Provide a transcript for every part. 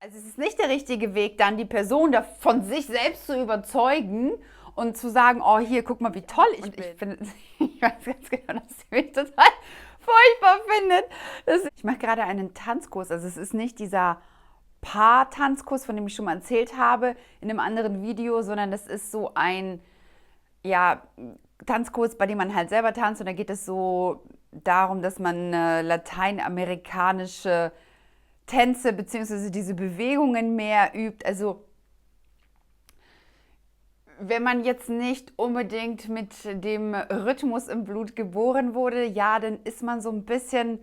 Also es ist nicht der richtige Weg, dann die Person da von sich selbst zu überzeugen und zu sagen, oh hier, guck mal, wie toll ich bin. Ich finde, ich weiß ganz genau, dass sie mich total furchtbar findet. Ich mache gerade einen Tanzkurs, also es ist nicht dieser Paar-Tanzkurs, von dem ich schon mal erzählt habe in einem anderen Video, sondern das ist so ein, ja, Tanzkurs, bei dem man halt selber tanzt und da geht es so darum, dass man lateinamerikanische Tänze bzw. diese Bewegungen mehr übt. Also wenn man jetzt nicht unbedingt mit dem Rhythmus im Blut geboren wurde, ja, dann ist man so ein bisschen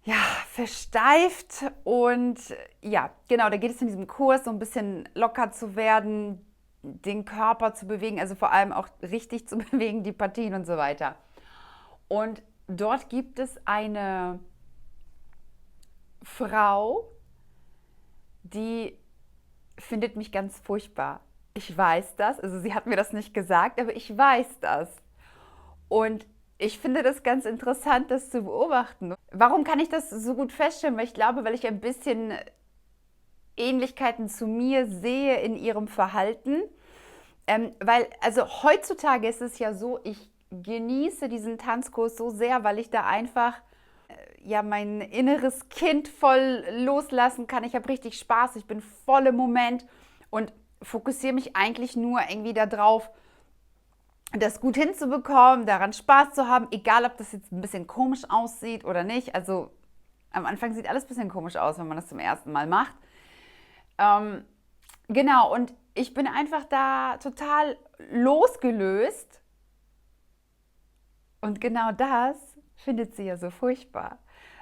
ja, versteift und ja, genau, da geht es in diesem Kurs so ein bisschen locker zu werden, den Körper zu bewegen, also vor allem auch richtig zu bewegen, die Partien und so weiter. Und dort gibt es eine Frau, die findet mich ganz furchtbar. Ich weiß das, also sie hat mir das nicht gesagt, aber ich weiß das. Und ich finde das ganz interessant, das zu beobachten. Warum kann ich das so gut feststellen? Weil ich glaube, weil ich ein bisschen Ähnlichkeiten zu mir sehe in ihrem Verhalten. Weil, also heutzutage ist es ja so, ich genieße diesen Tanzkurs so sehr, weil ich da einfach ja mein inneres Kind voll loslassen kann. Ich habe richtig Spaß, ich bin voll im Moment und fokussiere mich eigentlich nur irgendwie darauf, das gut hinzubekommen, daran Spaß zu haben, egal ob das jetzt ein bisschen komisch aussieht oder nicht. Also am Anfang sieht alles ein bisschen komisch aus, wenn man das zum ersten Mal macht. Genau, und ich bin einfach da total losgelöst. Und genau das findet sie ja so furchtbar,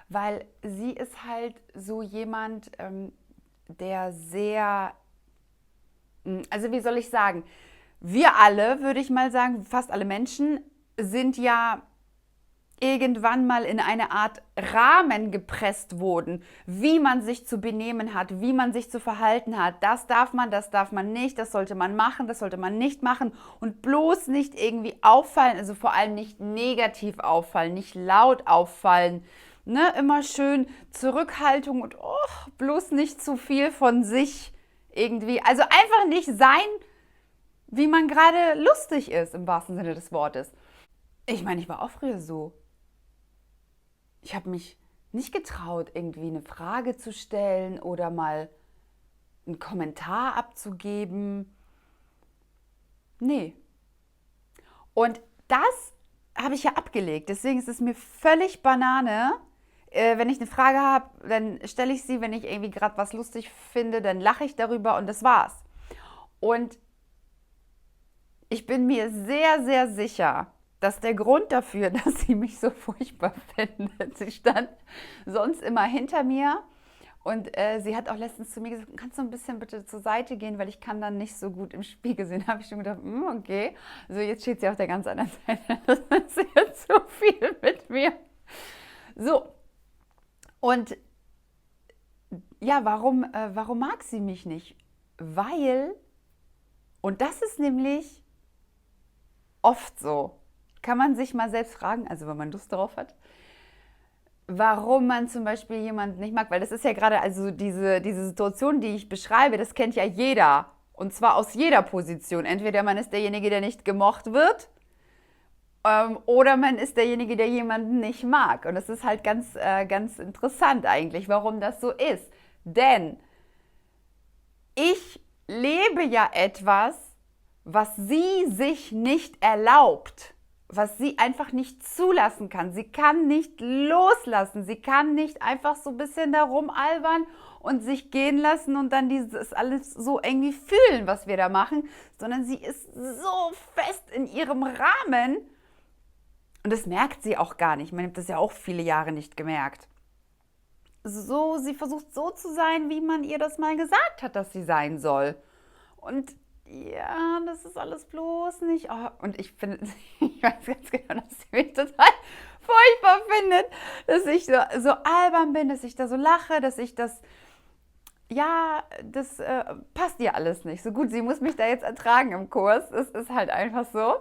weil sie ist halt so jemand, der sehr, also wie soll ich sagen, wir alle, würde ich mal sagen, fast alle Menschen sind ja irgendwann mal in eine Art Rahmen gepresst wurden, wie man sich zu benehmen hat, wie man sich zu verhalten hat. Das darf man nicht, das sollte man machen, das sollte man nicht machen und bloß nicht irgendwie auffallen, also vor allem nicht negativ auffallen, nicht laut auffallen. Ne? Immer schön Zurückhaltung und bloß nicht zu viel von sich irgendwie. Also einfach nicht sein, wie man gerade lustig ist, im wahrsten Sinne des Wortes. Ich meine, ich war auch früher so. Ich habe mich nicht getraut, irgendwie eine Frage zu stellen oder mal einen Kommentar abzugeben. Nee. Und das habe ich ja abgelegt. Deswegen ist es mir völlig Banane. Wenn ich eine Frage habe, dann stelle ich sie. Wenn ich irgendwie gerade was lustig finde, dann lache ich darüber und das war's. Und ich bin mir sehr, sehr sicher, dass der Grund dafür, dass sie mich so furchtbar findet, sie stand sonst immer hinter mir und sie hat auch letztens zu mir gesagt, kannst du ein bisschen bitte zur Seite gehen, weil ich kann dann nicht so gut im Spiegel sehen. Da habe ich schon gedacht, okay. So, jetzt steht sie auf der ganz anderen Seite. Das ist jetzt zu viel mit mir. So, und ja, warum mag sie mich nicht? Weil, und das ist nämlich oft so, kann man sich mal selbst fragen, also wenn man Lust darauf hat, warum man zum Beispiel jemanden nicht mag. Weil das ist ja gerade, also diese Situation, die ich beschreibe, das kennt ja jeder. Und zwar aus jeder Position. Entweder man ist derjenige, der nicht gemocht wird, oder man ist derjenige, der jemanden nicht mag. Und das ist halt ganz interessant eigentlich, warum das so ist. Denn ich lebe ja etwas, was sie sich nicht erlaubt, was sie einfach nicht zulassen kann. Sie kann nicht loslassen, sie kann nicht einfach so ein bisschen darum albern und sich gehen lassen und dann dieses alles so irgendwie fühlen, was wir da machen, sondern sie ist so fest in ihrem Rahmen und das merkt sie auch gar nicht. Man hat das ja auch viele Jahre nicht gemerkt. So, sie versucht so zu sein, wie man ihr das mal gesagt hat, dass sie sein soll. Und ja, das ist alles bloß nicht. Oh, und ich finde, ich weiß ganz genau, dass sie mich total furchtbar findet, dass ich so albern bin, dass ich da so lache, dass ich das, ja, das passt ihr alles nicht. So gut, sie muss mich da jetzt ertragen im Kurs. Es ist halt einfach so.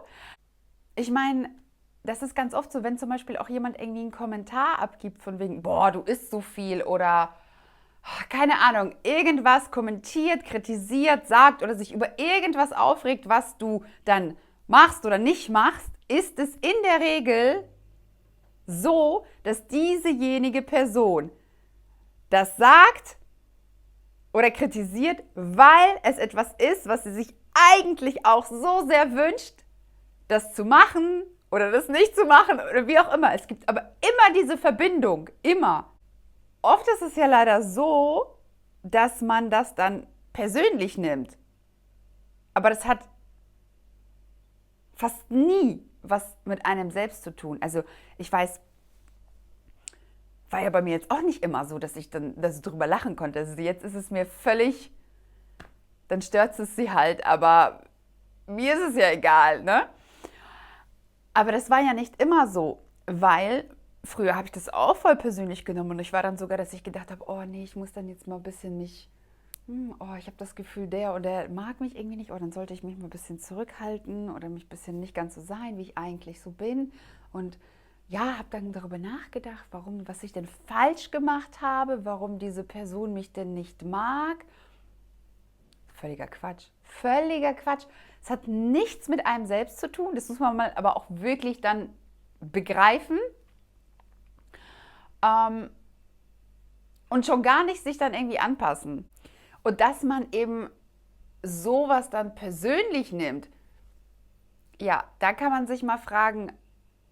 Ich meine, das ist ganz oft so, wenn zum Beispiel auch jemand irgendwie einen Kommentar abgibt von wegen, boah, du isst so viel oder keine Ahnung, irgendwas kommentiert, kritisiert, sagt oder sich über irgendwas aufregt, was du dann machst oder nicht machst, ist es in der Regel so, dass diesejenige Person das sagt oder kritisiert, weil es etwas ist, was sie sich eigentlich auch so sehr wünscht, das zu machen oder das nicht zu machen oder wie auch immer. Es gibt aber immer diese Verbindung, immer. Oft ist es ja leider so, dass man das dann persönlich nimmt. Aber das hat fast nie was mit einem selbst zu tun. Also ich weiß, war ja bei mir jetzt auch nicht immer so, dass ich drüber lachen konnte. Also jetzt ist es mir völlig, dann stört es sie halt, aber mir ist es ja egal, ne? Aber das war ja nicht immer so, weil früher habe ich das auch voll persönlich genommen und ich war dann sogar, dass ich gedacht habe, oh nee, ich muss dann jetzt mal ein bisschen mich, oh, ich habe das Gefühl, der und der mag mich irgendwie nicht, oh, dann sollte ich mich mal ein bisschen zurückhalten oder mich ein bisschen nicht ganz so sein, wie ich eigentlich so bin. Und ja, habe dann darüber nachgedacht, was ich denn falsch gemacht habe, warum diese Person mich denn nicht mag. Völliger Quatsch. Völliger Quatsch. Es hat nichts mit einem selbst zu tun. Das muss man mal aber auch wirklich dann begreifen. Und schon gar nicht sich dann irgendwie anpassen. Und dass man eben sowas dann persönlich nimmt, ja, da kann man sich mal fragen,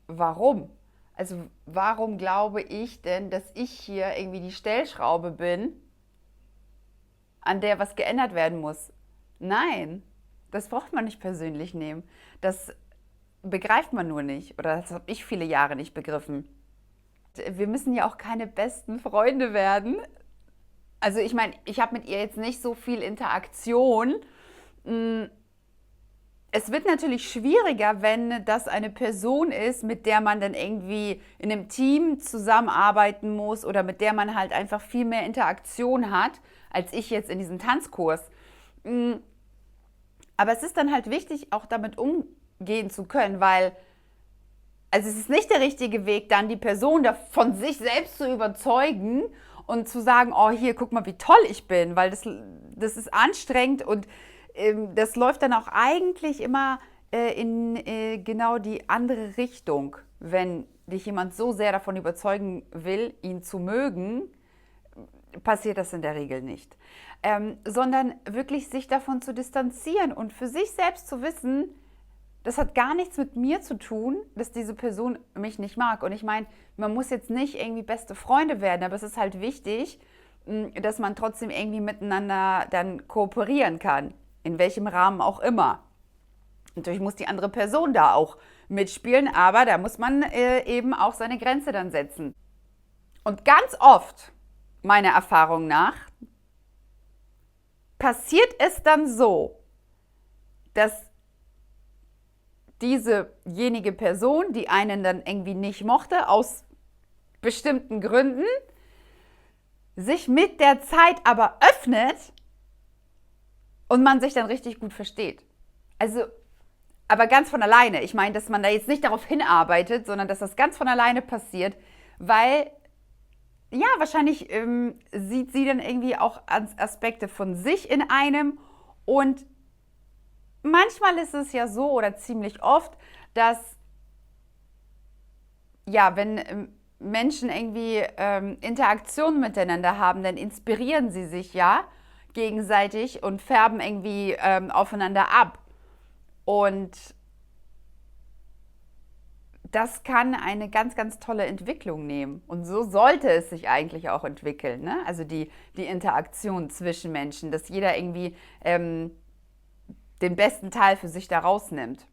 warum? Also warum glaube ich denn, dass ich hier irgendwie die Stellschraube bin, an der was geändert werden muss? Nein, das braucht man nicht persönlich nehmen. Das begreift man nur nicht. Oder das habe ich viele Jahre nicht begriffen. Wir müssen ja auch keine besten Freunde werden. Also ich meine, ich habe mit ihr jetzt nicht so viel Interaktion. Es wird natürlich schwieriger, wenn das eine Person ist, mit der man dann irgendwie in einem Team zusammenarbeiten muss oder mit der man halt einfach viel mehr Interaktion hat, als ich jetzt in diesem Tanzkurs. Aber es ist dann halt wichtig, auch damit umgehen zu können, weil also es ist nicht der richtige Weg, dann die Person von sich selbst zu überzeugen und zu sagen, oh hier, guck mal, wie toll ich bin, weil das ist anstrengend und das läuft dann auch eigentlich immer in genau die andere Richtung. Wenn dich jemand so sehr davon überzeugen will, ihn zu mögen, passiert das in der Regel nicht. Sondern wirklich sich davon zu distanzieren und für sich selbst zu wissen, das hat gar nichts mit mir zu tun, dass diese Person mich nicht mag. Und ich meine, man muss jetzt nicht irgendwie beste Freunde werden, aber es ist halt wichtig, dass man trotzdem irgendwie miteinander dann kooperieren kann, in welchem Rahmen auch immer. Natürlich muss die andere Person da auch mitspielen, aber da muss man eben auch seine Grenze dann setzen. Und ganz oft, meiner Erfahrung nach, passiert es dann so, dass diesejenige Person, die einen dann irgendwie nicht mochte, aus bestimmten Gründen, sich mit der Zeit aber öffnet und man sich dann richtig gut versteht. Also, aber ganz von alleine. Ich meine, dass man da jetzt nicht darauf hinarbeitet, sondern dass das ganz von alleine passiert, weil, ja, wahrscheinlich sieht sie dann irgendwie auch Aspekte von sich in einem und manchmal ist es ja so oder ziemlich oft, dass ja, wenn Menschen irgendwie Interaktionen miteinander haben, dann inspirieren sie sich ja gegenseitig und färben irgendwie aufeinander ab. Und das kann eine ganz, ganz tolle Entwicklung nehmen. Und so sollte es sich eigentlich auch entwickeln. Ne? Also die Interaktion zwischen Menschen, dass jeder irgendwie den besten Teil für sich da rausnimmt.